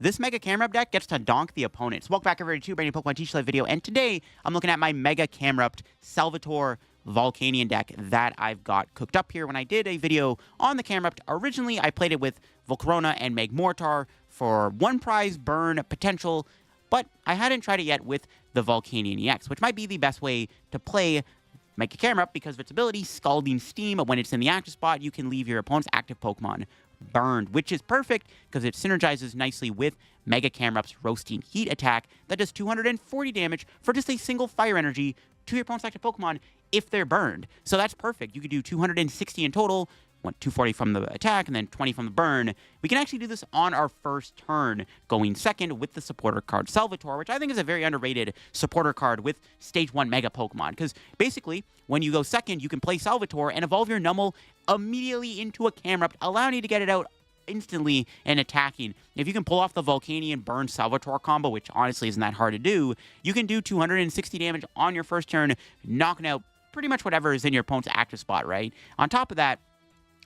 This Mega Camerupt deck gets to donk the opponents. Welcome back everybody to a brand new Pokemon TCG Live video, and today I'm looking at my Mega Camerupt Salvatore Volcanion deck that I've got cooked up here. When I did a video on the Camerupt, originally I played it with Volcarona and Magmortar for one prize burn potential, but I hadn't tried it yet with the Volcanion EX, which might be the best way to play Mega Camerupt because of its ability, Scalding Steam. When it's in the active spot, you can leave your opponent's active Pokemon burned, which is perfect because it synergizes nicely with Mega Camrupt's Roasting Heat attack that does 240 damage for just a single fire energy to your opponent's active Pokemon if they're burned. So that's perfect. You could do 260 in total, 240 from the attack, and then 20 from the burn. We can actually do this on our first turn, going second with the supporter card Salvatore, which I think is a very underrated supporter card with Stage 1 Mega Pokemon, because basically, when you go second, you can play Salvatore and evolve your Numel immediately into a Camerupt, allowing you to get it out instantly and attacking. If you can pull off the Volcanion Burn Salvatore combo, which honestly isn't that hard to do, you can do 260 damage on your first turn, knocking out pretty much whatever is in your opponent's active spot, right? On top of that,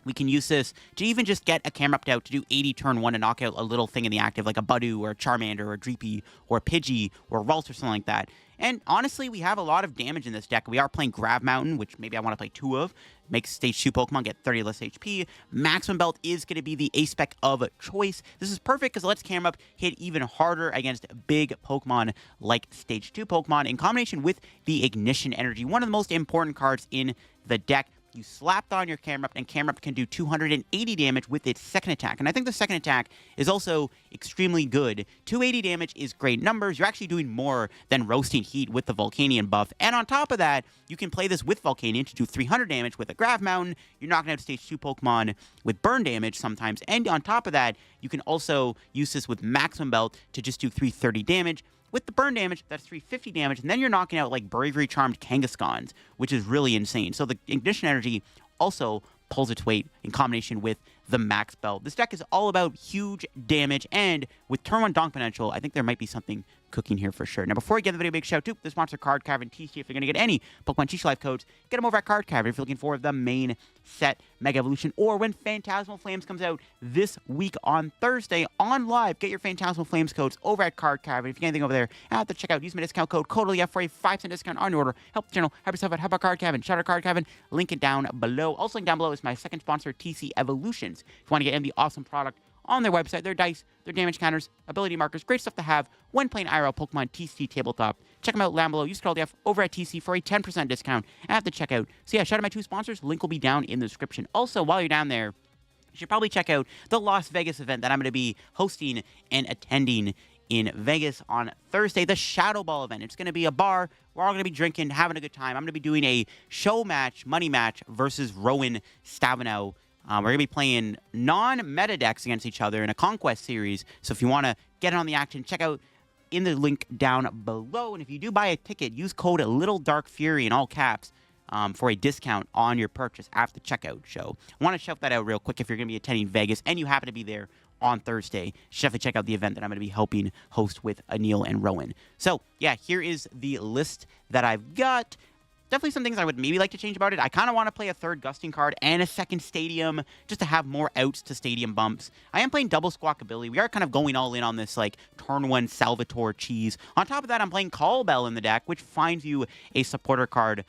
we can use this to even just get a Camerupt out to do 80 turn 1 and knock out a little thing in the active, like a Budew or a Charmander or a Dreepy or a Pidgey or a Ralts or something like that. And honestly, we have a lot of damage in this deck. We are playing Gravity Mountain, which maybe I want to play 2 of. Makes Stage 2 Pokemon get 30 less HP. Maximum Belt is going to be the A-Spec of choice. This is perfect because it lets Camerupt hit even harder against big Pokemon like Stage 2 Pokemon in combination with the Ignition Energy, one of the most important cards in the deck. You slapped on your Camerupt, and Camerupt can do 280 damage with its second attack. And I think the second attack is also extremely good. 280 damage is great numbers. You're actually doing more than Roasting Heat with the Volcanion buff. And on top of that, you can play this with Volcanion to do 300 damage with a Gravity Mountain. You're knocking out Stage 2 Pokemon with burn damage sometimes. And on top of that, you can also use this with Maximum Belt to just do 330 damage. With the burn damage, that's 350 damage, and then you're knocking out like Bravery Charmed Kangaskhan's, which is really insane. So the Ignition Energy also pulls its weight in combination with the Max Belt. This deck is all about huge damage, and with turn 1 donk potential, I think there might be something cooking here for sure. Now, before we get the video, big shout out to the sponsor, Card Cavern TCG. If you're going to get any Pokemon TCG Live codes, get them over at Card Cavern if you're looking for the main set Mega Evolution, or when Phantasmal Flames comes out this week on Thursday on live, get your Phantasmal Flames codes over at Card Cavern. If you get anything over there at the checkout, use my discount code CODELF for a 5% discount on your order. Help the channel, help yourself out, help out Card Cavern, shout out Card Cavern, link it down below. Also link down below is my second sponsor, TC Evolutions. If you want to get in the awesome product on their website, their dice, their damage counters, ability markers, great stuff to have when playing IRL Pokemon TCG Tabletop. Check them out down below. Use code LDF over at TC for a 10% discount at the checkout. So yeah, shout out my 2 sponsors. Link will be down in the description. Also, while you're down there, you should probably check out the Las Vegas event that I'm going to be hosting and attending in Vegas on Thursday, the Shadow Ball event. It's going to be a bar. We're all going to be drinking, having a good time. I'm going to be doing a show match, money match versus Rowan Stavino. We're going to be playing non-meta decks against each other in a Conquest series. So if you want to get in on the action, check out in the link down below. And if you do buy a ticket, use code LittleDarkFury in all caps for a discount on your purchase after the checkout show. I want to shout that out real quick if you're going to be attending Vegas and you happen to be there on Thursday. You should definitely check out the event that I'm going to be helping host with Anil and Rowan. So yeah, here is the list that I've got. Definitely some things I would maybe like to change about it. I kind of want to play a third Gusting card and a second Stadium just to have more outs to Stadium bumps. I am playing double Squawkabilly. We are kind of going all in on this like turn 1 Salvatore cheese. On top of that, I'm playing Call Bell in the deck, which finds you a supporter card.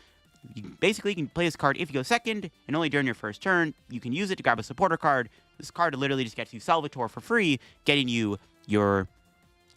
You basically can play this card if you go second and only during your first turn. You can use it to grab a supporter card. This card literally just gets you Salvatore for free, getting you your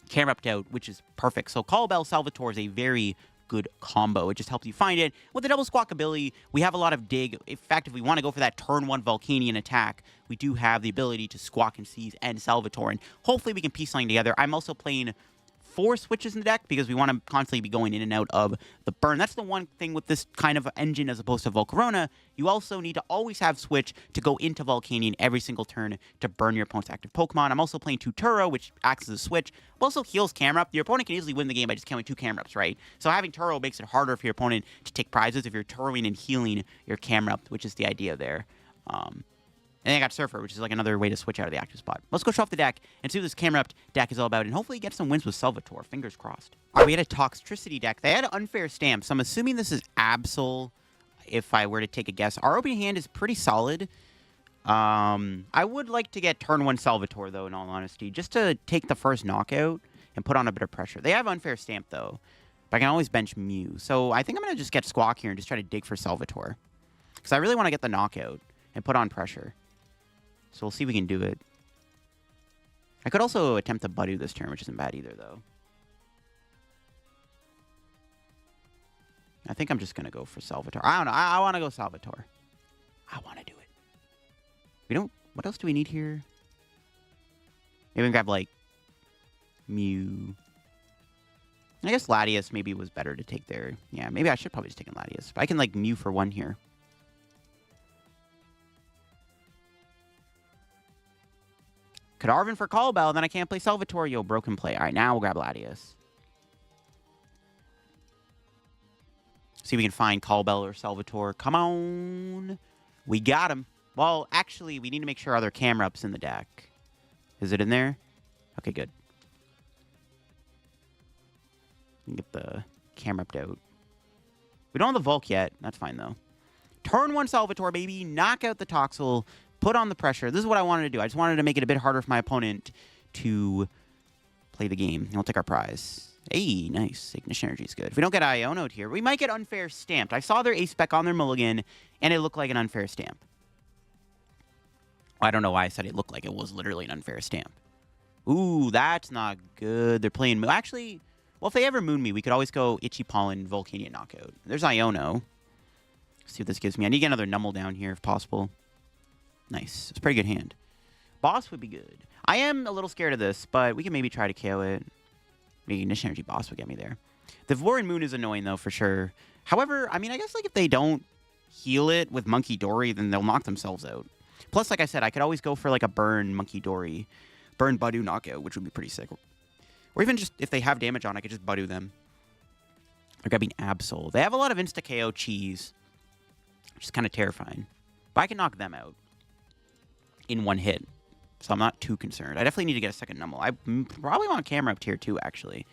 Camerupt out, which is perfect. So Call Bell Salvatore is a very good combo. It just helps you find it. With the double Squawkabilly, we have a lot of dig. In fact, if we want to go for that turn 1 Volcanion attack, we do have the ability to Squawk and Seize and Salvatore, and hopefully we can piece something together. I'm also playing 4 switches in the deck because we want to constantly be going in and out of the burn. That's the one thing with this kind of engine as opposed to Volcarona. You also need to always have switch to go into Volcanion every single turn to burn your opponent's active Pokemon. I'm also playing 2 Turo, which acts as a switch, but also heals Camerupt. Your opponent can easily win the game by just killing 2 Camrupts, right? So having Turo makes it harder for your opponent to take prizes if you're Turoing and healing your Camerupt, which is the idea there. And then I got Surfer, which is like another way to switch out of the active spot. Let's go show off the deck and see what this Camerupt deck is all about, and hopefully get some wins with Salvatore. Fingers crossed. All right, we had a Toxicity deck. They had an unfair stamp, so I'm assuming this is Absol, if I were to take a guess. Our opening hand is pretty solid. I would like to get turn 1 Salvatore, though, in all honesty, just to take the first knockout and put on a bit of pressure. They have Unfair Stamp, though, but I can always bench Mew. So I think I'm going to just get Squawk here and just try to dig for Salvatore. Because I really want to get the knockout and put on pressure. So we'll see if we can do it. I could also attempt to Budew this turn, which isn't bad either, though. I think I'm just going to go for Salvatore. I don't know. I want to go Salvatore. I want to do it. We don't... What else do we need here? Maybe we can grab, like, Mew. I guess Latias maybe was better to take there. Yeah, maybe I should probably just take in Latias. But I can, like, Mew for 1 here. Could Arven for Call Bell, and then I can't play Salvatore. Yo, broken play. All right, now we'll grab Latias. See if we can find Call Bell or Salvatore. Come on. We got him. Well, actually, we need to make sure other Camerupt's in the deck. Is it in there? Okay, good. Get the Camerupt out. We don't have the Volk yet. That's fine, though. Turn 1 Salvatore, baby. Knock out the Toxel. Put on the pressure. This is what I wanted to do. I just wanted to make it a bit harder for my opponent to play the game. And we'll take our prize. Hey, nice. Ignition Energy is good. If we don't get Iono'd here, we might get Unfair Stamped. I saw their Ace Spec on their mulligan, and it looked like an Unfair Stamp. I don't know why I said it looked like it was literally an Unfair Stamp. Ooh, that's not good. They're playing... Actually, well, if they ever moon me, we could always go Itchy Pollen, Volcanion Knockout. There's Iono. Let's see what this gives me. I need to get another Numel down here if possible. Nice. It's a pretty good hand. Boss would be good. I am a little scared of this, but we can maybe try to KO it. Maybe Ignition Energy Boss would get me there. The Vlorin Moon is annoying, though, for sure. However, I mean, I guess like if they don't heal it with Monkey Dory, then they'll knock themselves out. Plus, like I said, I could always go for like a burn Monkey Dory, burn Budew knockout, which would be pretty sick. Or even just if they have damage on, I could just Budew them. They're grabbing Absol. They have a lot of insta-KO cheese, which is kind of terrifying. But I can knock them out in 1 hit. So I'm not too concerned. I definitely need to get a second Numel. I probably want Camerupt here too, actually.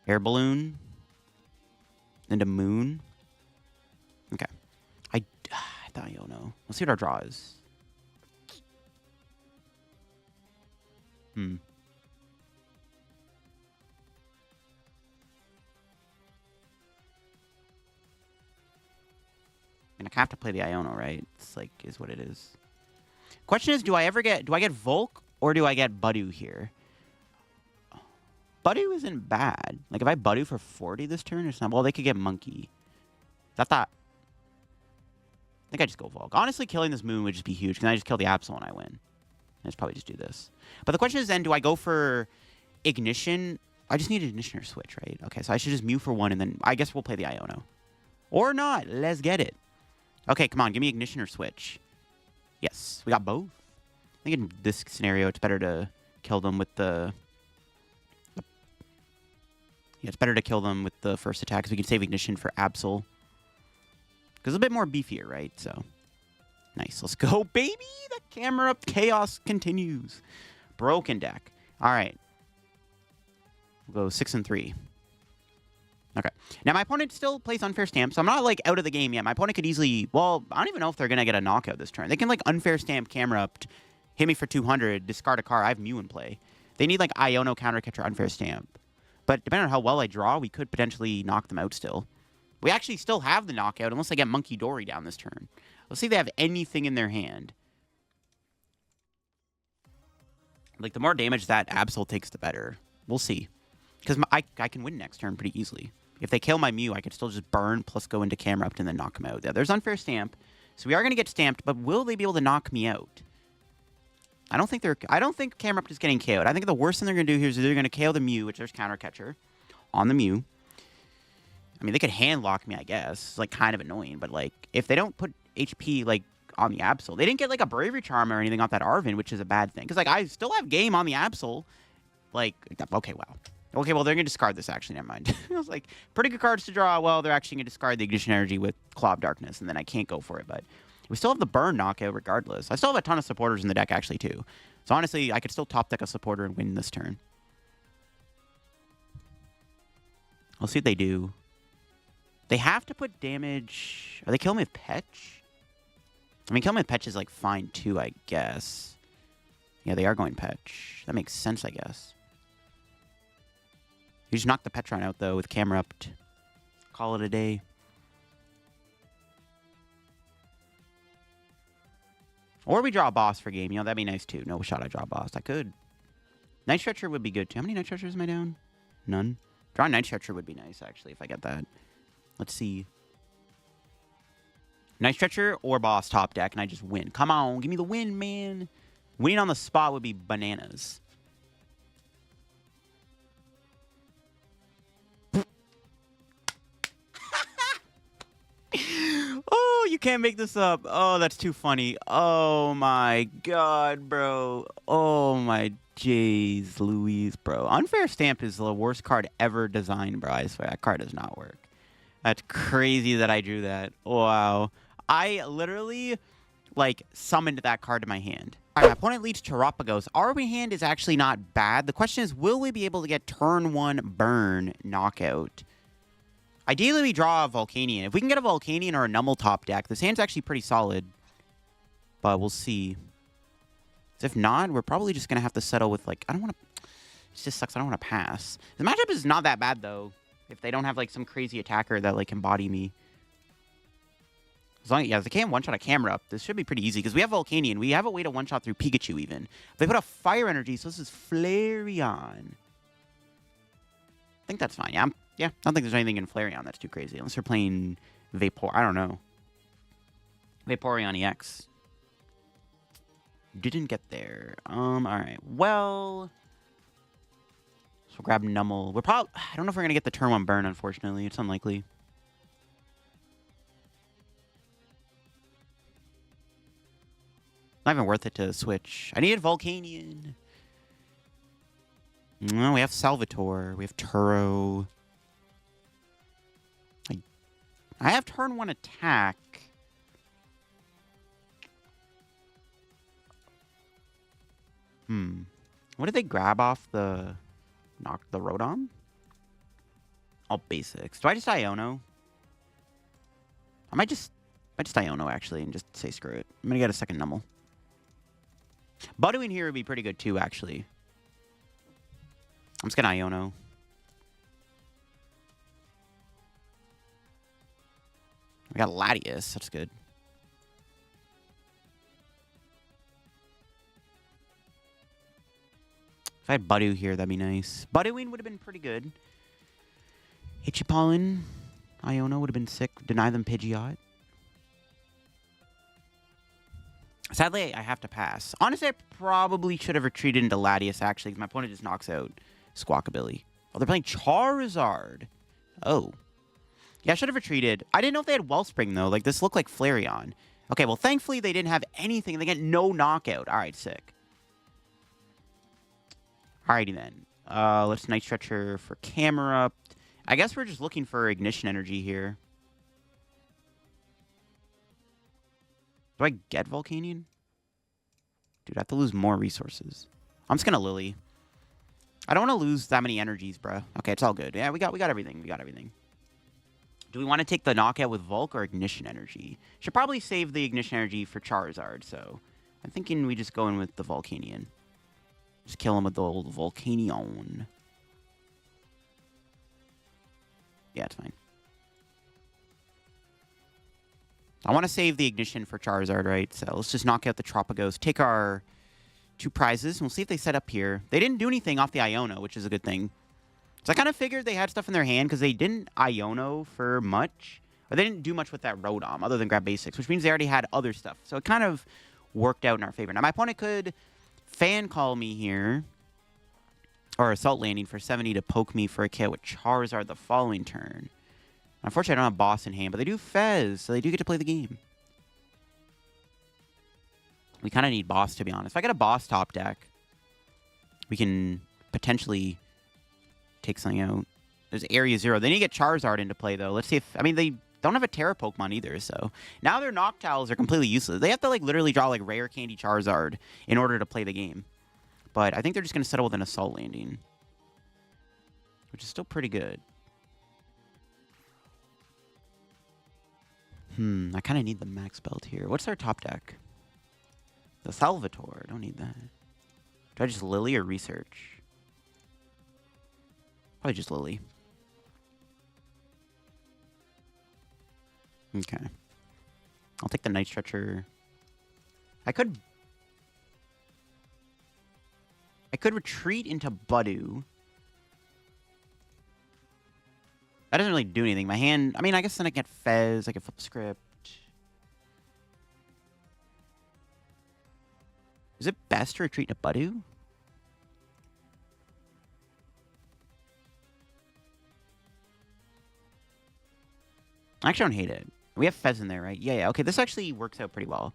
Air Balloon. Into Moon. Okay. I thought I don't know. Let's see what our draw is. And I have to play the Iono, right? It's like, is what it is. Question is, do I get Volk or do I get Budew here? Budew isn't bad. Like, if I Budew for 40 this turn, it's not... Well, they could get Monkey. I think I just go Volk. Honestly, killing this Moon would just be huge. Because I just kill the Absol and I win. Let's probably just do this. But the question is then, do I go for Ignition? I just need Ignition or Switch, right? Okay, so I should just Mew for 1 and then I guess we'll play the Iono. Or not. Let's get it. Okay, come on. Give me Ignition or Switch. Yes, we got both. I think in this scenario, it's better to kill them with the... Yeah, it's better to kill them with the first attack because we can save Ignition for Absol. Because it's a bit more beefier, right? So, nice. Let's go, baby! The Camerupt chaos continues. Broken deck. All right. We'll go 6 and 3. Okay. Now, my opponent still plays Unfair Stamp, so I'm not, like, out of the game yet. My opponent could easily... Well, I don't even know if they're going to get a knockout this turn. They can, like, Unfair Stamp Camerupt, hit me for 200, discard a card. I have Mew in play. They need, like, Iono Counter Catcher Unfair Stamp. But depending on how well I draw, we could potentially knock them out still. We actually still have the knockout, unless they get Monkey Dory down this turn. Let's see if they have anything in their hand. Like, the more damage that Absol takes, the better. We'll see. Because I can win next turn pretty easily. If they kill my Mew, I can still just burn, plus go into Camerupt, and then knock him out. Yeah, there's Unfair Stamp. So we are going to get stamped, but will they be able to knock me out? I don't think Camerupt is getting KO'd. I think the worst thing they're going to do here is they're going to KO the Mew, which there's Counter Catcher on the Mew. I mean, they could hand lock me, I guess. It's, like, kind of annoying, but, like, if they don't put HP, like, on the Absol, they didn't get, like, a Bravery Charm or anything off that Arven, which is a bad thing. Because, like, I still have game on the Absol. Like, okay, wow. Okay, well, they're going to discard this, actually. Never mind. I was like, pretty good cards to draw. Well, they're actually going to discard the Ignition Energy with Claw of Darkness, and then I can't go for it. But we still have the Burn knockout regardless. I still have a ton of supporters in the deck, actually, too. So, honestly, I could still top deck a supporter and win this turn. I'll see what they do. They have to put damage... Are they killing me with Petch? I mean, killing with Petch is, like, fine, too, I guess. Yeah, they are going Petch. That makes sense, I guess. You just knocked the Petron out, though, with Camerupt. Call it a day. Or we draw a boss for game. You know, that'd be nice, too. No shot I draw a boss. I could. Night Stretcher would be good, too. How many Night Stretchers am I down? None. Drawing Night Stretcher would be nice, actually, if I get that. Let's see. Night Stretcher or boss top deck, and I just win. Come on, give me the win, man. Winning on the spot would be bananas. Oh, you can't make this up. Oh, that's too funny. Oh, my God, bro. Oh, my jeez Louise, bro. Unfair Stamp is the worst card ever designed, bro. I swear, that card does not work. That's crazy that I drew that. Wow. I literally, like, summoned that card to my hand. All right, my opponent leads Terapagos. Our hand is actually not bad. The question is, will we be able to get turn 1 burn knockout? Ideally, we draw a Volcanion. If we can get a Volcanion or a Numel top deck, this hand's actually pretty solid. But we'll see. If not, we're probably just going to have to settle with, like, I don't want to... It just sucks. I don't want to pass. The matchup is not that bad, though. If they don't have, like, some crazy attacker that, like, can body me. As long as, yeah, if they can't one-shot a Camerupt, this should be pretty easy. Because we have Volcanion. We have a way to one-shot through Pikachu, even. They put a Fire Energy, so this is Flareon. I think that's fine. Yeah, I don't think there's anything in Flareon that's too crazy. Unless they're playing Vapor. I don't know. Vaporeon EX. Didn't get there. Alright. Well... So we'll grab Numel. We're probably... I don't know if we're going to get the turn 1 burn, unfortunately. It's unlikely. Not even worth it to switch. I needed Volcanion. No, we have Salvatore. We have Turo. I have turn 1 attack. What did they grab off the... Knock the Rotom? All basics. Do I just Iono? I might just Iono, actually, and just say screw it. I'm gonna get a second Numel. Budew in here would be pretty good, too, actually. I'm just gonna Iono. We got Latias. That's good. If I had Budew here, that'd be nice. Budewing would have been pretty good. Ichipollen, Iono would have been sick. Deny them Pidgeot. Sadly, I have to pass. Honestly, I probably should have retreated into Latias, actually, because my opponent just knocks out Squawkabilly. Oh, they're playing Charizard. Oh. Yeah, I should have retreated. I didn't know if they had Wellspring, though. Like, this looked like Flareon. Okay, well, thankfully, they didn't have anything. They get no knockout. All right, sick. Alrighty, then. Let's Night Stretcher for Camerupt. I guess we're just looking for Ignition Energy here. Do I get Volcanion? Dude, I have to lose more resources. I'm just gonna Lillie. I don't want to lose that many energies, bruh. Okay, it's all good. Yeah, we got everything. We got everything. Do we want to take the knockout with Volk or Ignition Energy? Should probably save the Ignition Energy for Charizard, so I'm thinking we just go in with the Volcanion. Just kill him with the old Volcanion. Yeah, it's fine. I want to save the Ignition for Charizard, right? So let's just knock out the Terapagos. Take our 2 prizes, and we'll see if they set up here. They didn't do anything off the Iono, which is a good thing. So I kind of figured they had stuff in their hand because they didn't Iono for much. Or they didn't do much with that Rotom other than grab basics, which means they already had other stuff. So it kind of worked out in our favor. Now, my opponent could fan call me here, or Assault Landing for 70 to poke me for a kill with Charizard the following turn. Unfortunately, I don't have Boss in hand, but they do Fez, so they do get to play the game. We kind of need Boss, to be honest. If I get a Boss top deck, we can potentially take something out. There's Area 0. They need to get Charizard into play, though. Let's see if... I mean, they don't have a Terra Pokemon either, so... Now their Noctowls are completely useless. They have to, like, literally draw, like, Rare Candy Charizard in order to play the game. But I think they're just going to settle with an Assault Landing, which is still pretty good. I kind of need the max belt here. What's our top deck? The Salvatore. Don't need that. Do I just Lillie or research? Probably just Lillie. Okay. I'll take the Night Stretcher. I could retreat into Budew. That doesn't really do anything. My hand... I mean, I guess then I get Fez. I can flip script. Is it best to retreat to Budew? I actually don't hate it. We have Fez in there, right? Yeah. Okay, this actually works out pretty well.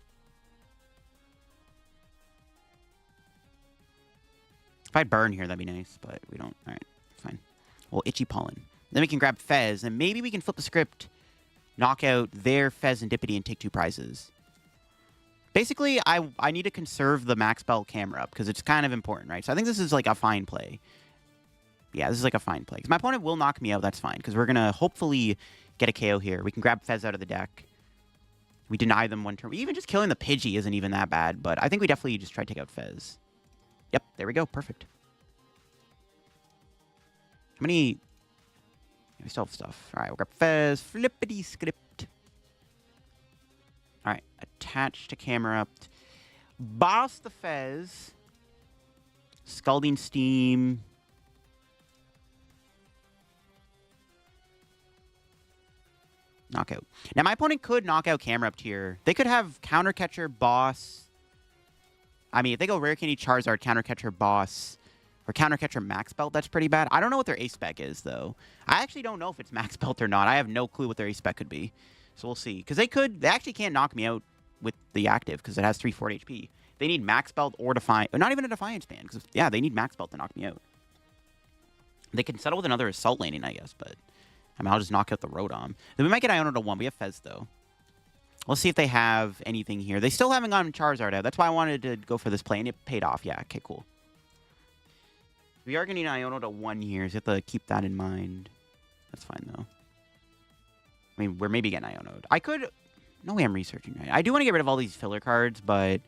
If I burn here, that'd be nice, but we don't. All right, fine. Well, Itchy Pollen. Then we can grab Fez, and maybe we can flip the script, knock out their Fezandipiti, and take 2 prizes. Basically, I need to conserve the max belt Camerupt because it's kind of important, right? So I think this is like a fine play. Yeah, this is like a fine play. Because my opponent will knock me out, that's fine. Because we're going to hopefully get a KO here. We can grab Fez out of the deck. We deny them 1 turn. Even just killing the Pidgey isn't even that bad, but I think we definitely just try to take out Fez. Yep, there we go. Perfect. How many... Yeah, we still have stuff. All right, we'll grab Fez. Flippity script. All right, attach to Camerupt. Boss the Fez. Scalding Steam. Knockout. Now, my opponent could knock out Camerupt here. They could have Counter Catcher, Boss. I mean, if they go Rare Candy, Charizard, Counter Catcher, Boss, or Counter Catcher, Max Belt, that's pretty bad. I don't know what their ace spec is, though. I actually don't know if it's Max Belt or not. I have no clue what their ace spec could be. So we'll see. Because they actually can't knock me out with the active because it has 340 HP. They need Max Belt or Defiant. Or not even a Defiance Band. Because, yeah, they need Max Belt to knock me out. They can settle with another Assault Landing, I guess, but... I mean, I'll just knock out the Rotom. Then we might get Iono to 1. We have Fez, though. Let's see if they have anything here. They still haven't gotten Charizard out. That's why I wanted to go for this play, and it paid off. Yeah, okay, cool. We are going to need Iono to 1 here, so you have to keep that in mind. That's fine, though. I mean, we're maybe getting Iono'd. I could... No way I'm researching, right? I do want to get rid of all these filler cards, but...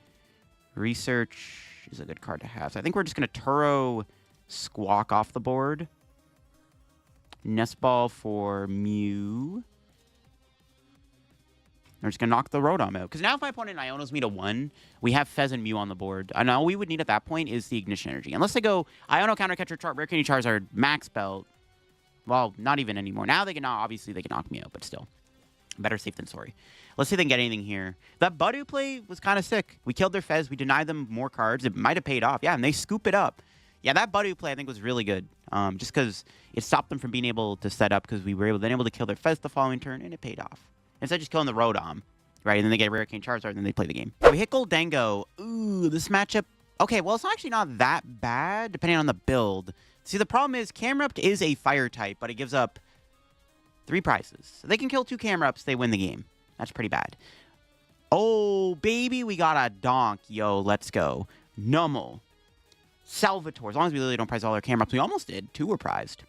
Research is a good card to have. So I think we're just going to Turo Squawk off the board. Nest Ball for Mew. We're just going to knock the Rotom out. Because now if my opponent Ionos me to 1, we have Fez and Mew on the board. And all we would need at that point is the Ignition Energy. Unless they go Iono, Counter Catcher, Rare Candy, Charizard, Max Belt. Well, not even anymore. Now they can obviously they can knock me out, but still. Better safe than sorry. Let's see if they can get anything here. That Budew play was kind of sick. We killed their Fez. We denied them more cards. It might have paid off. Yeah, and they scoop it up. Yeah, that Budew play I think was really good. Just because it stopped them from being able to set up because we were then able to kill their Fez the following turn, and it paid off. Instead of just killing the Rotom, right? And then they get Rare Candy Charizard, and then they play the game. We hit Gholdengo. Ooh, this matchup. Okay, well, it's actually not that bad, depending on the build. See, the problem is Camerupt is a fire type, but it gives up 3 prizes. So they can kill 2 Camerupts, they win the game. That's pretty bad. Oh, baby, we got a Donk. Yo, let's go. Numel. Salvatore. As long as we really don't prize all our Camerupts. We almost did. 2 were prized.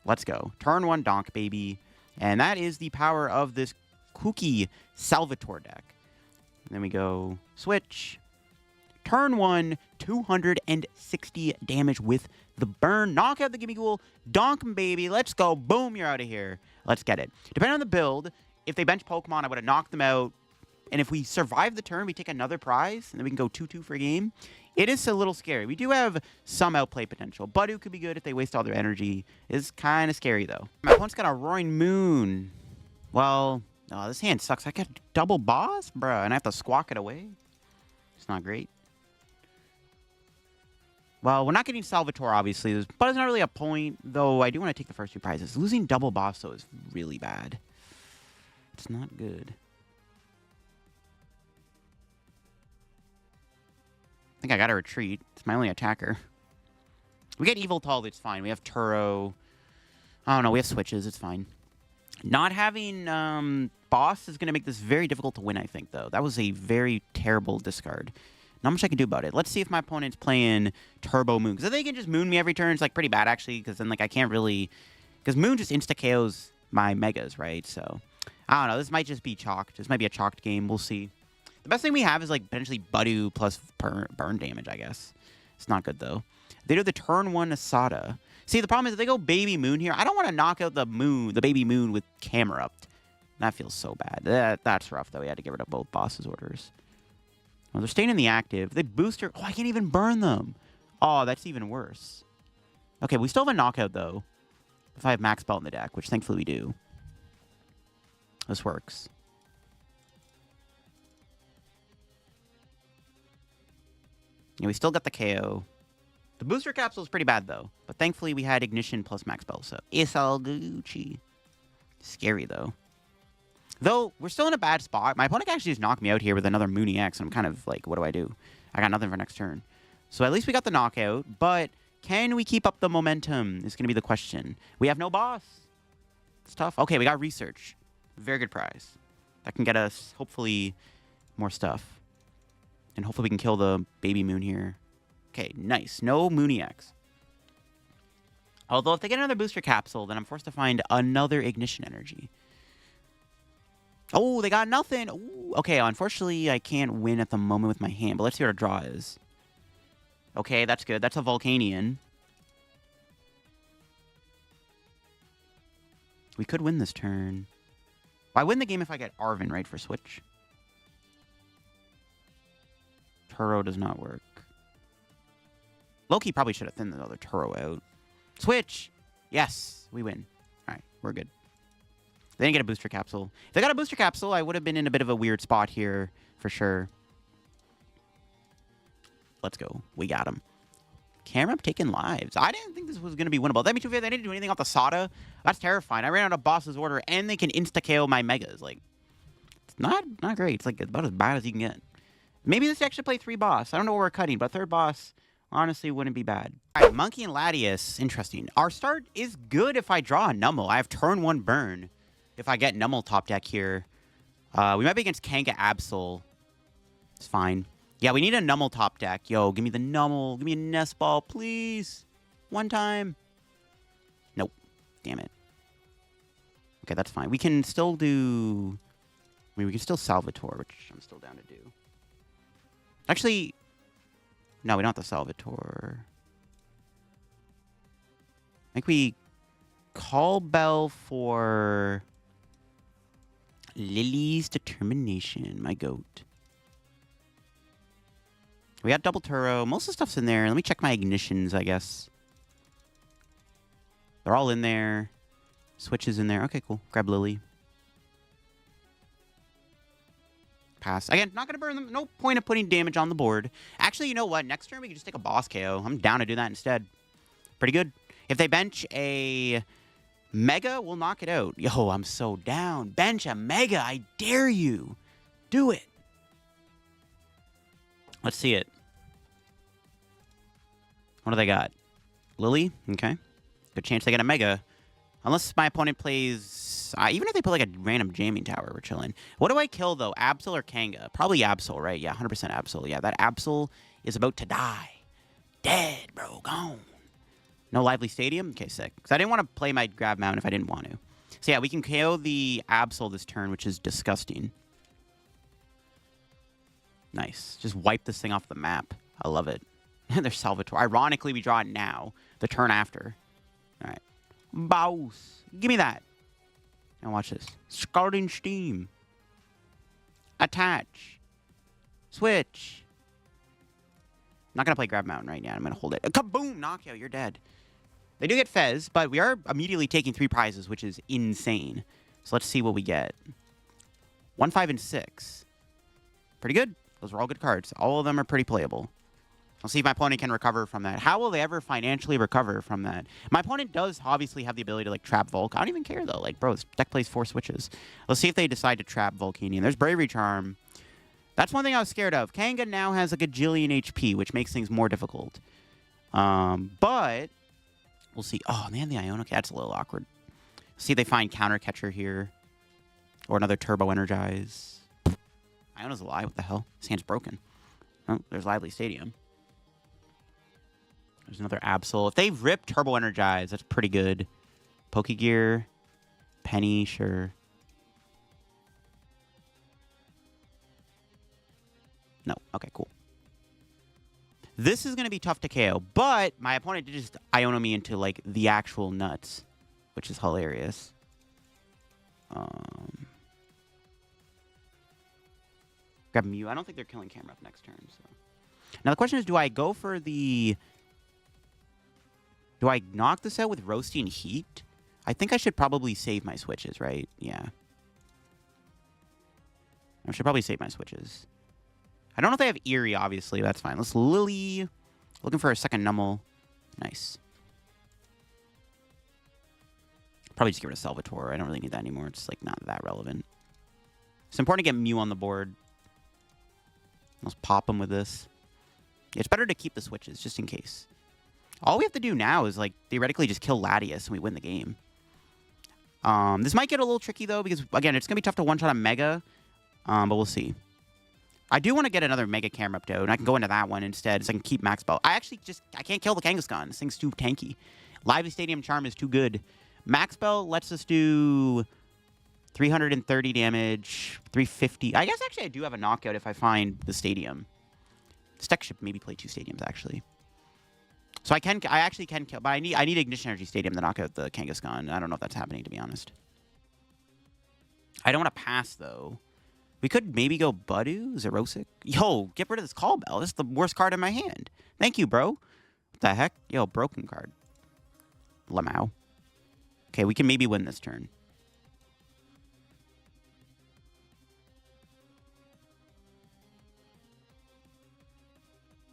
Let's go. Turn 1 Donk, baby. And that is the power of this kooky Salvatore deck. And then we go Switch. Turn 1, 260 damage with the burn. Knock out the Gimmighoul. Donk, baby. Let's go. Boom, you're out of here. Let's get it. Depending on the build, if they bench Pokemon, I would have knocked them out. And if we survive the turn, we take another prize, and then we can go 2-2 for a game. It is a little scary. We do have some outplay potential. Budew could be good if they waste all their energy. It's kind of scary, though. My opponent's got a Roaring Moon. Well, oh, this hand sucks. I got double boss? Bruh, and I have to squawk it away? It's not great. Well, we're not getting Salvatore, obviously, but it's not really a point, though I do want to take the first 2 prizes. Losing double boss, though, is really bad. It's not good. I think I gotta retreat. It's my only attacker. We get Yveltal, it's fine. We have Turo. I don't know, we have switches, it's fine. Not having boss is gonna make this very difficult to win, I think, though. That was a very terrible discard. Not much I can do about it. Let's see if my opponent's playing Turbo Moon. Because if they can just Moon me every turn, it's like pretty bad, actually. Because then like I can't really... Because Moon just insta-KOs my Megas, right? So I don't know. This might just be chalked. This might be a chalked game. We'll see. The best thing we have is, like, potentially Budew plus burn damage, I guess. It's not good, though. They do the turn 1 Asada. See, the problem is if they go Baby Moon here, I don't want to knock out the Baby Moon with Camerupt. That feels so bad. That's rough, though. We had to get rid of both bosses' orders. Well, they're staying in the active. They booster. Oh, I can't even burn them. Oh, that's even worse. Okay, we still have a knockout, though. If I have Max Belt in the deck, which thankfully we do. This works. Yeah, we still got the KO. The booster capsule is pretty bad, though. But thankfully, we had Ignition plus Max Belt, so it's all Gucci. Scary, though. Though, we're still in a bad spot. My opponent actually just knocked me out here with another Mooney X, and I'm kind of like, what do I do? I got nothing for next turn. So at least we got the knockout, but can we keep up the momentum is going to be the question. We have no boss. It's tough. Okay, we got research. Very good prize. That can get us, hopefully, more stuff. And hopefully we can kill the Baby Moon here. Okay, nice. No Mooney X. Although if they get another booster capsule, then I'm forced to find another Ignition Energy. Oh, they got nothing. Ooh. Okay, unfortunately, I can't win at the moment with my hand, but let's see what our draw is. Okay, that's good. That's a Volcanion. We could win this turn. I win the game if I get Arven, right, for Switch. Turo does not work. Loki probably should have thinned the other Turo out. Switch! Yes, we win. All right, we're good. They didn't get a booster capsule. If they got a booster capsule, I would have been in a bit of a weird spot here, for sure. Let's go. We got him. Camerupt taking lives. I didn't think this was going to be winnable. That means they didn't do anything off the Sada. That's terrifying. I ran out of boss's order, and they can insta-KO my Megas. Like, it's not great. It's like about as bad as you can get. Maybe this deck should play 3 boss. I don't know what we're cutting, but 3rd boss honestly wouldn't be bad. All right, Monkey and Latias. Interesting. Our start is good if I draw a Numel. I have turn 1 burn. If I get Numel top deck here. We might be against Kanga Absol. It's fine. Yeah, we need a Numel top deck. Yo, give me the Numel. Give me a Nest Ball, please. One time. Nope. Damn it. Okay, that's fine. We can still do... I mean, we can still Salvatore, which I'm still down to do. Actually... No, we don't have the Salvatore. I think we Call Bell for Lillie's Determination, my goat. We got double Turo. Most of the stuff's in there. Let me check my ignitions, I guess. They're all in there. Switch is in there. Okay, cool. Grab Lillie. Pass. Again, not going to burn them. No point of putting damage on the board. Actually, you know what? Next turn, we can just take a boss KO. I'm down to do that instead. Pretty good. If they bench a Mega, we'll knock it out. Yo, I'm so down. Bench a Mega. I dare you. Do it. Let's see it. What do they got? Lillie? Okay. Good chance they get a Mega. Unless my opponent plays... even if they put like a random jamming tower, we're chilling. What do I kill, though? Absol or Kanga? Probably Absol, right? Yeah, 100% Absol. Yeah, that Absol is about to die. Dead, bro. Gone. No Lively Stadium? Okay, sick. Because I didn't want to play my Grab Mountain if I didn't want to. So yeah, we can KO the Absol this turn, which is disgusting. Nice. Just wipe this thing off the map. I love it. There's Salvatore. Ironically, we draw it now. The turn after. All right. Boss. Give me that. Now watch this. Scalding Steam. Attach. Switch. I'm not going to play Grab Mountain right now. I'm going to hold it. Kaboom! Knockout. You're dead. They do get Fez, but we are immediately taking 3 prizes, which is insane. So let's see what we get. 1, 5, and 6. Pretty good. Those are all good cards. All of them are pretty playable. I'll see if my opponent can recover from that. How will they ever financially recover from that? My opponent does obviously have the ability to, like, trap Volk. I don't even care, though. Like, bro, this deck plays 4 switches. Let's see if they decide to trap Volcanion. There's Bravery Charm. That's one thing I was scared of. Kanga now has, like, a gajillion HP, which makes things more difficult. But we'll see. Oh, man, the Iono. Okay, that's a little awkward. See if they find Counter Catcher here. Or another Turbo Energize. Iono's alive. What the hell? His hand's broken. Oh, there's Lively Stadium. There's another Absol. If they rip Turbo Energize, that's pretty good. Pokégear. Penny, sure. No. Okay, cool. This is going to be tough to KO, but my opponent did just Iono me into, like, the actual nuts, which is hilarious. Grab Mew. I don't think they're killing Camerupt next turn, so. Now, the question is, do I go for the... Do I knock this out with Roasting Heat? I think I should probably save my switches, right? Yeah. I should probably save my switches. I don't know if they have Eerie, obviously. That's fine. Let's Lillie. Looking for a second Numel. Nice. Probably just get rid of Salvatore. I don't really need that anymore. It's, like, not that relevant. It's important to get Mew on the board. Let's pop him with this. It's better to keep the switches, just in case. All we have to do now is, like, theoretically just kill Latias and we win the game. This might get a little tricky, though, because, again, it's going to be tough to one-shot a Mega. But we'll see. I do want to get another Mega Camerupt out, and I can go into that one instead, so I can keep Max Belt. I can't kill the Kangaskhan. This thing's too tanky. Lively Stadium Charm is too good. Max Belt lets us do 330 damage, 350. I guess, actually, I do have a knockout if I find the stadium. This deck should maybe play 2 stadiums, actually. So I actually can kill, but I need Ignition Energy Stadium to knock out the Kangaskhan. I don't know if that's happening, to be honest. I don't want to pass, though. We could maybe go Budew, Xerosic. Yo, get rid of this Call Bell. This is the worst card in my hand. Thank you, bro. What the heck? Yo, broken card. Lamau. Okay, we can maybe win this turn.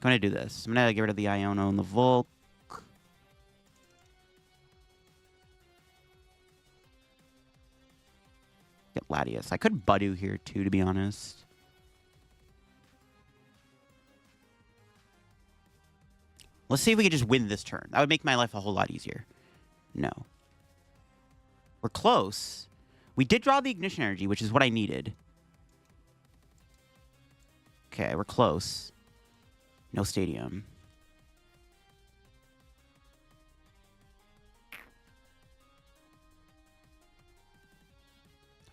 I'm going to do this. I'm going to get rid of the Iono and the Volk. Get Latias. I could Budew here, too, to be honest. Let's see if we can just win this turn. That would make my life a whole lot easier. No. We're close. We did draw the Ignition Energy, which is what I needed. Okay, we're close. No stadium.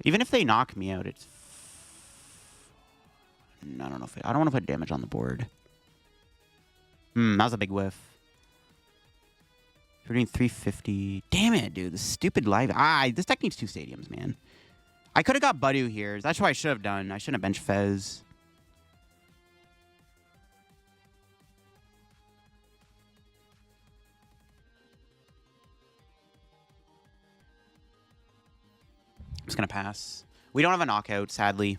Even if they knock me out, it's... I don't know if I don't want to put damage on the board. That was a big whiff. We're doing 350. Damn it, dude. This stupid live... this deck needs 2 stadiums, man. I could have got Budew here. That's what I should have done. I shouldn't have benched Fez. I'm just going to pass. We don't have a knockout, sadly.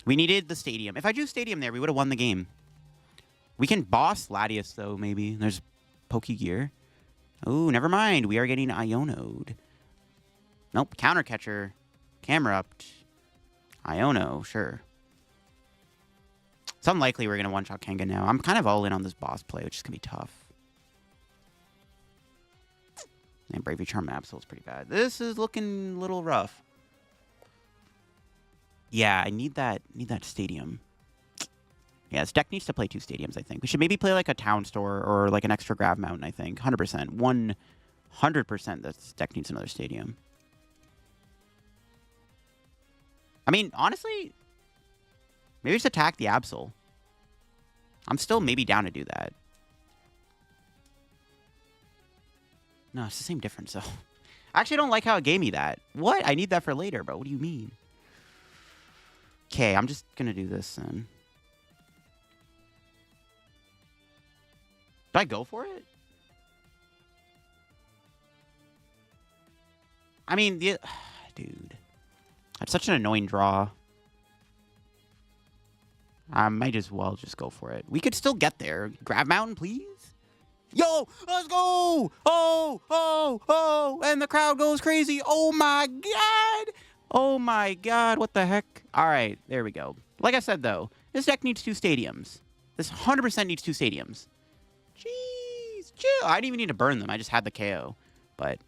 We needed the stadium. If I drew stadium there, we would have won the game. We can boss Latias, though, maybe. There's Pokégear. Oh, never mind. We are getting Iono'd. Nope. Counter Catcher. Camerupt. Iono, sure. It's unlikely we're going to one-shot Kanga now. I'm kind of all in on this boss play, which is going to be tough. And Bravery Charm Absol's pretty bad. This is looking a little rough. Yeah, I need that stadium. Yeah, this deck needs to play 2 stadiums, I think. We should maybe play like a Town Store or like an extra Grav Mountain, I think. 100%. 100% this deck needs another stadium. I mean, honestly, maybe just attack the Absol. I'm still maybe down to do that. No, it's the same difference, though. I actually don't like how it gave me that. What? I need that for later, bro. What do you mean? Okay, I'm just going to do this, then. Did I go for it? I mean, dude. That's such an annoying draw. I might as well just go for it. We could still get there. Grab Mountain, please. Yo, let's go! Oh, and the crowd goes crazy. Oh my god! Oh my god, what the heck? All right, there we go. Like I said, though, this deck needs 2 stadiums. This 100% needs 2 stadiums. Jeez, chill. I didn't even need to burn them. I just had the KO, but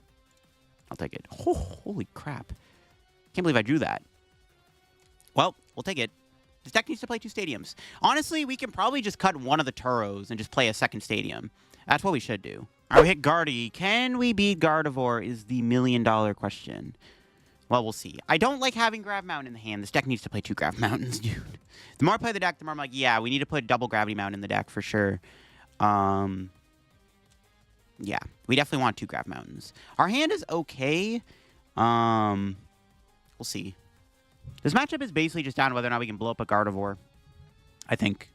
I'll take it. Oh, holy crap. Can't believe I drew that. Well, we'll take it. This deck needs to play 2 stadiums. Honestly, we can probably just cut one of the Turos and just play a second stadium. That's what we should do. All right, we hit Guardy. Can we beat Gardevoir is the $1,000,000 question. Well, we'll see. I don't like having Grav Mountain in the hand. This deck needs to play 2 Grav Mountains, dude. The more I play the deck, the more I'm like, yeah, we need to put double Gravity Mountain in the deck for sure. Yeah, we definitely want 2 Grav Mountains. Our hand is okay. We'll see. This matchup is basically just down to whether or not we can blow up a Gardevoir, I think.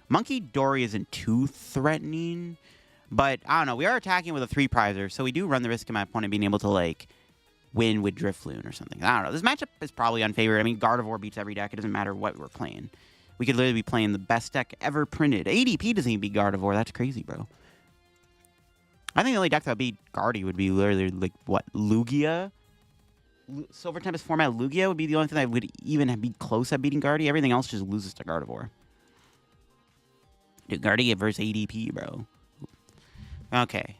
Monkey Dory isn't too threatening, but I don't know. We are attacking with a 3-prizer, so we do run the risk of my opponent being able to, like, win with Drifloon or something. I don't know. This matchup is probably unfavored. I mean, Gardevoir beats every deck. It doesn't matter what we're playing. We could literally be playing the best deck ever printed. ADP doesn't even beat Gardevoir. That's crazy, bro. I think the only deck that would beat Gardy would be literally, like, what, Lugia? Silver Tempest format Lugia would be the only thing that would even be close at beating Gardy. Everything else just loses to Gardevoir. Dude, Gardy versus ADP, bro. Okay.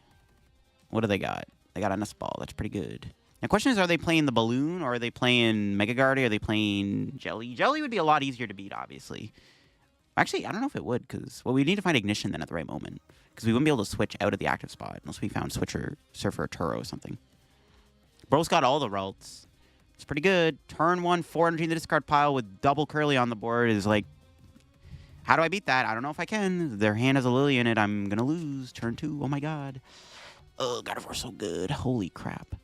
What do they got? They got a Nest Ball. That's pretty good. The question is, are they playing the Balloon, or are they playing Mega Gardy? Are they playing Jelly? Jelly would be a lot easier to beat, obviously. Actually, I don't know if it would, because, well, we need to find Ignition then at the right moment. Because we wouldn't be able to switch out of the active spot unless we found Switcher, Surfer, or Turo or something. Bro's got all the routes. It's pretty good. Turn 1, 400 in the discard pile with double Curly on the board is like, how do I beat that? I don't know if I can. Their hand has a Lillie in it. I'm going to lose. Turn 2. Oh, my God. Oh, Gardevoir's so good. Holy crap.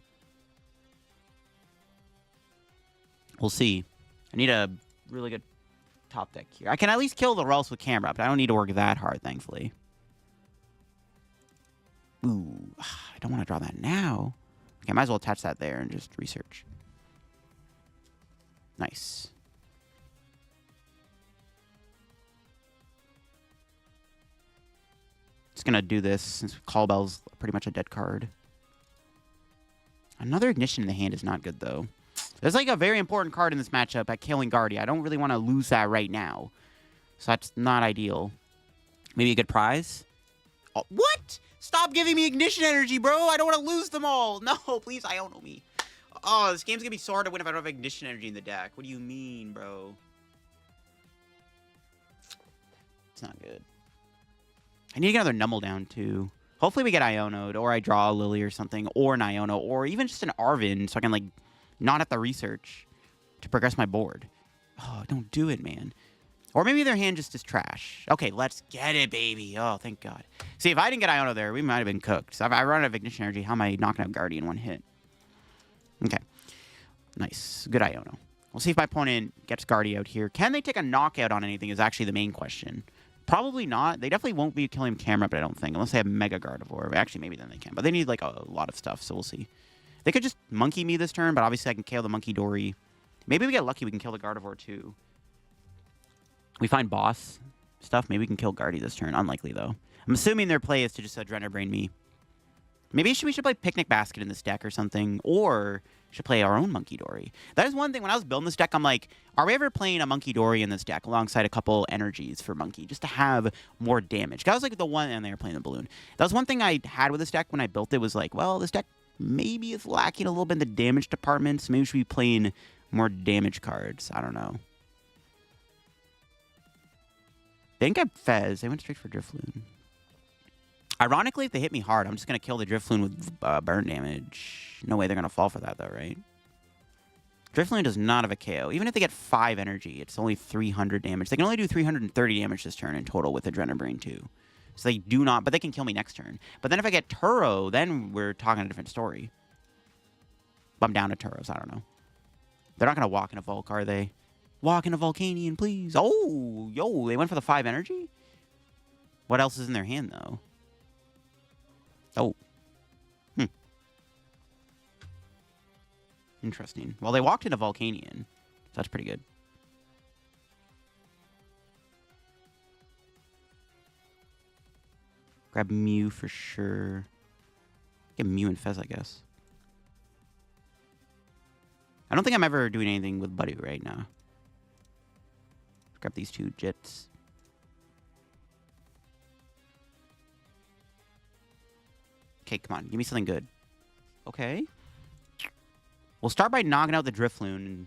We'll see. I need a really good top deck here. I can at least kill the Ralts with Camerupt. I don't need to work that hard, thankfully. Ooh, I don't want to draw that now. Okay, I might as well attach that there and just research. Nice. Just going to do this since Call Bell's pretty much a dead card. Another Ignition in the hand is not good, though. There's like a very important card in this matchup at killing Gardy. I don't really want to lose that right now. So that's not ideal. Maybe a good prize? Oh, what? Stop giving me Ignition Energy, bro. I don't want to lose them all. No, please, Iono me. Oh, this game's going to be so hard to win if I don't have Ignition Energy in the deck. What do you mean, bro? It's not good. I need to get another Numel down, too. Hopefully we get Iono'd, or I draw a Lillie or something, or an Iono, or even just an Arven, so I can, like, not have to research to progress my board. Oh, don't do it, man. Or maybe their hand just is trash. Okay, let's get it, baby. Oh, thank God. See, if I didn't get Iono there, we might have been cooked. So if I run out of Ignition Energy, how am I knocking out Gardy in one hit? Okay. Nice. Good Iono. We'll see if my opponent gets Gardy out here. Can they take a knockout on anything is actually the main question. Probably not. They definitely won't be killing Camerupt, I don't think, unless they have Mega Gardevoir. Actually, maybe then they can. But they need, like, a lot of stuff, so we'll see. They could just Monkey me this turn, but obviously I can KO the Monkey Dory. Maybe we get lucky, we can kill the Gardevoir, too. We find boss stuff. Maybe we can kill Gardy this turn. Unlikely, though. I'm assuming their play is to just Adrenaline Brain me. Maybe we should play Picnic Basket in this deck or something, or should play our own Monkey Dory. That is one thing. When I was building this deck, I'm like, are we ever playing a Monkey Dory in this deck alongside a couple energies for Monkey, just to have more damage? That was like the one, and they were playing the Balloon. That was one thing I had with this deck when I built it, was like, well, this deck maybe is lacking a little bit in the damage department, so maybe we should be playing more damage cards. I don't know. They didn't get Fez. They went straight for Drifloon. Ironically, if they hit me hard, I'm just going to kill the Drifloon with burn damage. No way they're going to fall for that, though, right? Drifloon does not have a KO. Even if they get 5 energy, it's only 300 damage. They can only do 330 damage this turn in total with Adrenaline Brain 2. So they do not, but they can kill me next turn. But then if I get Turo, then we're talking a different story. But I'm down to Turos. I don't know. They're not going to walk in a Volk, are they? Walk in a Volcanion, please. Oh, yo, they went for the 5 energy? What else is in their hand, though? Oh. Interesting. Well, they walked into Volcanion. So that's pretty good. Grab Mew for sure. Get Mew and Fez, I guess. I don't think I'm ever doing anything with Budew right now. Grab these 2 Jits. Okay, come on. Give me something good. Okay. We'll start by knocking out the Drifloon.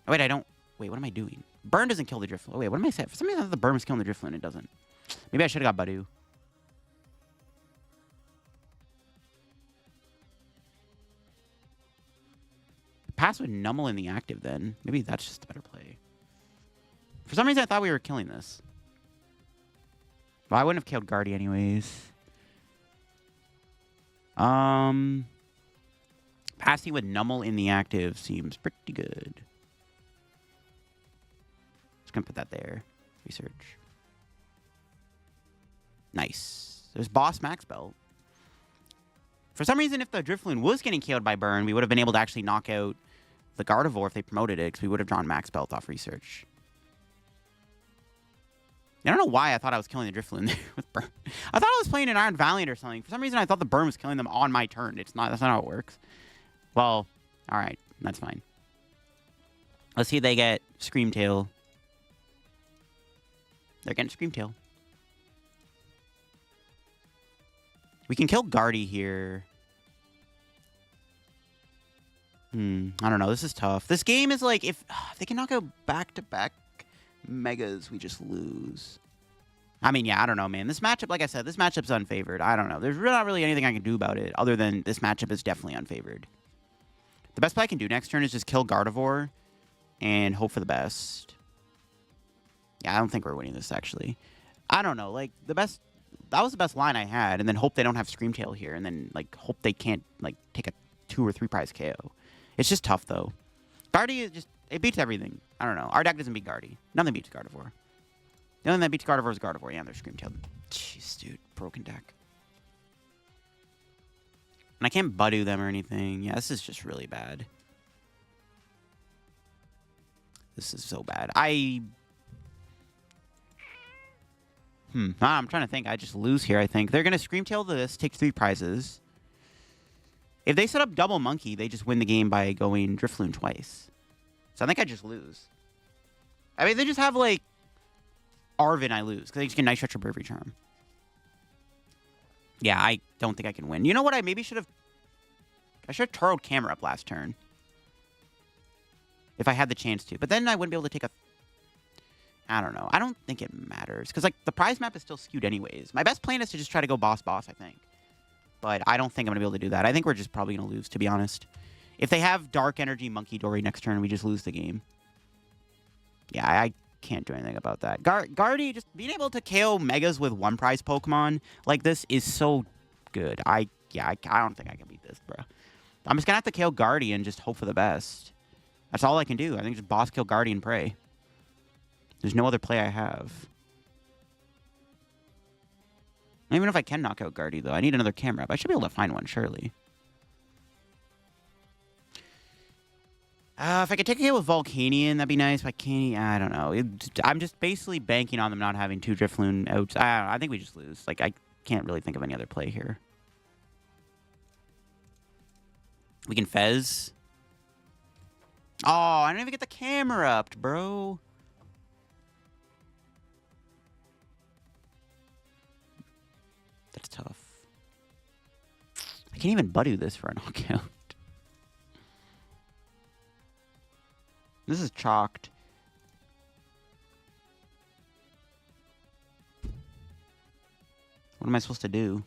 Oh, wait, I don't... Wait, what am I doing? Burn doesn't kill the Drifloon. Oh, wait, what am I saying? For some reason, I thought the Burn was killing the Drifloon. It doesn't. Maybe I should have got Budew. pass with Numel in the active then. Maybe that's just a better play. For some reason, I thought we were killing this. Well, I wouldn't have killed Guardy anyways. Passing with Numel in the active seems pretty good. Just gonna put that there. Research. Nice. There's Boss Max Belt. For some reason, if the Drifloon was getting killed by Burn, we would have been able to actually knock out the Gardevoir if they promoted it, because we would have drawn Max Belt off Research. I don't know why I thought I was killing the Drifloon there with Burn. I thought I was playing an Iron Valiant or something. For some reason, I thought the Burn was killing them on my turn. It's not. That's not how it works. Well, all right. That's fine. Let's see if they get Screamtail. They're getting Screamtail. We can kill Guardy here. I don't know. This is tough. This game is like, if they can knock out back-to-back Megas, we just lose. I mean, yeah, I don't know, man. This matchup, like I said, this matchup's unfavored. I don't know. There's not really anything I can do about it other than this matchup is definitely unfavored. The best play I can do next turn is just kill Gardevoir and hope for the best. Yeah, I don't think we're winning this, actually. I don't know. Like, the best... That was the best line I had, and then hope they don't have Screamtail here, and then, like, hope they can't, like, take a 2 or 3 prize KO. It's just tough, though. Guardy is just... It beats everything. I don't know. Our deck doesn't beat Guardy. Nothing beats Gardevoir. The only thing that beats Gardevoir is Gardevoir. Yeah, they're Screamtail. Jeez, dude. Broken deck. And I can't Budew them or anything. Yeah, this is just really bad. This is so bad. I'm trying to think. I just lose here, I think. They're going to Screamtail this, take 3 prizes. If they set up double Monkey, they just win the game by going Drifloon twice. So I think I just lose. I mean, they just have, like, Arven, I lose. Because they just get Night Stretcher Bravery Charm. Yeah, I don't think I can win. You know what? I maybe should have... I should have Turo'd Camerupt last turn. If I had the chance to. But then I wouldn't be able to take a... I don't know. I don't think it matters. Because, like, the prize map is still skewed anyways. My best plan is to just try to go boss, I think. But I don't think I'm going to be able to do that. I think we're just probably going to lose, to be honest. If they have Dark Energy Monkey Dory next turn, we just lose the game. Yeah, I can't do anything about that. Guardy, just being able to KO Megas with 1 prize Pokemon like this is so good. I don't think I can beat this, bro. I'm just going to have to KO Guardy and just hope for the best. That's all I can do. I think just boss kill Guardy and pray. There's no other play I have. Even if I can knock out Guardy, though, I need another Camerupt. I should be able to find one, surely. If I could take a hit with Volcanion, that'd be nice. If I can't, I don't know. I'm just basically banking on them not having 2 Drifloon outs. I don't know. I think we just lose. Like, I can't really think of any other play here. We can Fez. Oh, I didn't even get the Camerupt, bro. That's tough. I can't even Budew this for a knockout. This is chalked. What am I supposed to do?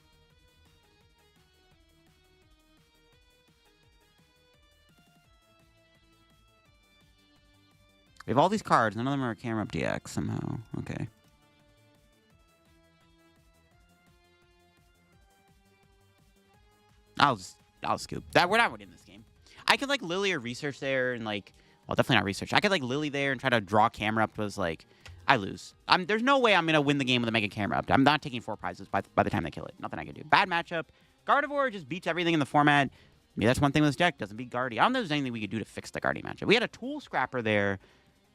We have all these cards. None of them are Camerupt DX somehow. Okay. I'll scoop. We're not winning this game. I could, like, Lillie or research there and, like... Well, definitely not research. I could, like, Lillie there and try to draw Camerupt. Was like, I lose. There's no way I'm going to win the game with a Mega Camerupt. I'm not taking 4 prizes by the time they kill it. Nothing I can do. Bad matchup. Gardevoir just beats everything in the format. Maybe that's one thing with this deck. Doesn't beat Guardy. I don't know if there's anything we could do to fix the Guardy matchup. We had a Tool Scrapper there.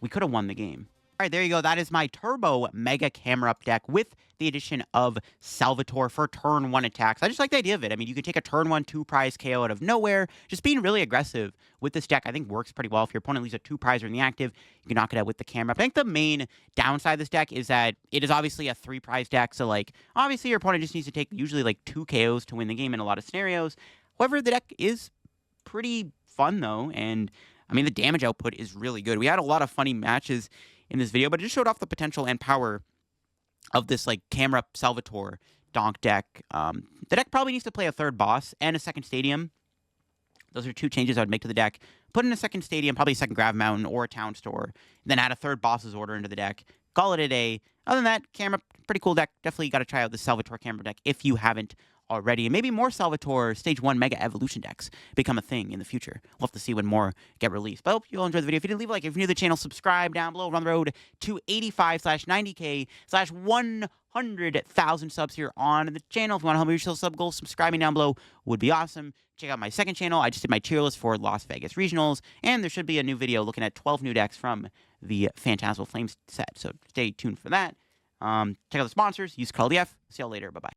We could have won the game. All right, there you go. That is my Turbo Mega Camerupt deck with the addition of Salvatore for turn 1 attacks. I just like the idea of it. I mean, you could take a turn 1 2 prize KO out of nowhere. Just being really aggressive with this deck, I think, works pretty well. If your opponent leaves a 2 prizer in the active, you can knock it out with the Camerupt. I think the main downside of this deck is that it is obviously a 3 prize deck. So, like, obviously your opponent just needs to take usually, like, 2 KOs to win the game in a lot of scenarios. However, the deck is pretty fun, though. And, I mean, the damage output is really good. We had a lot of funny matches in this video, but it just showed off the potential and power of this, like, Camerupt Salvatore Donk deck. The deck probably needs to play a 3rd boss and a 2nd stadium. Those are 2 changes I would make to the deck. put in a second stadium, probably a second Gravity Mountain or a town store, then add a third boss's order into the deck. Call it a day. Other than that, Camerupt, pretty cool deck. Definitely got to try out the Salvatore Camerupt deck if you haven't already. And maybe more Salvatore Stage 1 Mega Evolution decks become a thing in the future. We'll have to see when more get released. But I hope you all enjoyed the video. If you did, leave a like. If you're new to the channel, subscribe down below. We're on the road to 85/90K/100,000 subs here on the channel. If you want to help me reach those sub goals, subscribing down below would be awesome. Check out my second channel. I just did my tier list for Las Vegas Regionals, and there should be a new video looking at 12 new decks from the Phantasmal Flames set. So stay tuned for that. Check out the sponsors. Use code TF. See y'all later. Bye-bye.